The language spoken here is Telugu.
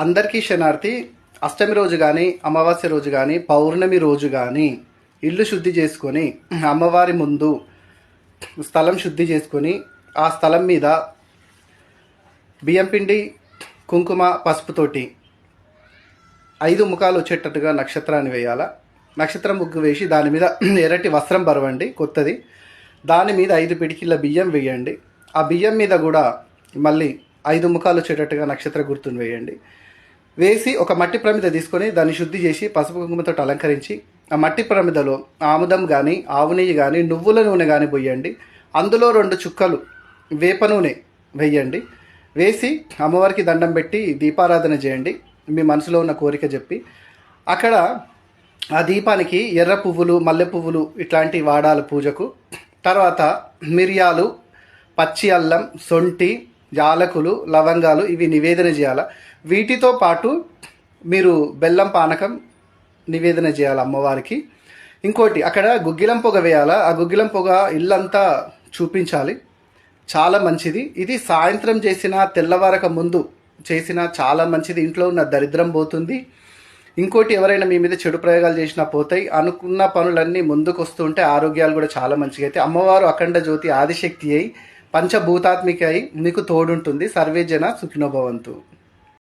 అందరికీ శనార్థి. అష్టమి రోజు కానీ, అమావాస్య రోజు కానీ, పౌర్ణమి రోజు కానీ ఇల్లు శుద్ధి చేసుకొని అమ్మవారి ముందు స్థలం శుద్ధి చేసుకొని ఆ స్థలం మీద బియ్యం పిండి, కుంకుమ, పసుపుతోటి 5 ముఖాలు వచ్చేటట్టుగా నక్షత్రాన్ని వేయాల. నక్షత్రం ముగ్గు వేసి దాని మీద ఎర్రటి వస్త్రం బరవండి కొత్తది. దాని మీద 5 పిడికిళ్ళ బియ్యం వేయండి. ఆ బియ్యం మీద కూడా మళ్ళీ 5 ముఖాలు వచ్చేటట్టుగా నక్షత్ర గుర్తును వేయండి. వేసి ఒక మట్టి ప్రమిద తీసుకొని దాన్ని శుద్ధి చేసి పసుపు కుంకుమతో అలంకరించి ఆ మట్టి ప్రమిదలో ఆముదం కానీ, ఆవు నెయ్యి కానీ, నువ్వుల నూనె కానీ పోయండి. అందులో 2 చుక్కలు వేప నూనె వేయండి. వేసి అమ్మవారికి దండం పెట్టి దీపారాధన చేయండి. మీ మనసులో ఉన్న కోరిక చెప్పి అక్కడ ఆ దీపానికి ఎర్ర పువ్వులు, మల్లె పువ్వులు ఇట్లాంటివి వాడాలి పూజకు. తర్వాత మిరియాలు, పచ్చి అల్లం, సొంటి, యాలకులు, లవంగాలు ఇవి నివేదన చేయాలి. వీటితో పాటు మీరు బెల్లం పానకం నివేదన చేయాలి అమ్మవారికి. ఇంకోటి అక్కడ గుగ్గిలం పొగ వేయాలా. ఆ గుగ్గిలం పొగ ఇల్లంతా చూపించాలి. చాలా మంచిది. ఇది సాయంత్రం చేసిన, తెల్లవారక ముందు చేసిన చాలా మంచిది. ఇంట్లో ఉన్న దరిద్రం పోతుంది. ఇంకోటి ఎవరైనా మీ మీద చెడు ప్రయోగాలు చేసినా పోతాయి. అనుకున్న పనులన్నీ ముందుకు వస్తుంటే ఆరోగ్యాలు కూడా చాలా మంచిగా అయితే అమ్మవారు అఖండ జ్యోతి ఆదిశక్తి అయి పంచభూతాత్మిక అయి మీకు తోడుంటుంది. సర్వే జన సుఖినో భవంతు.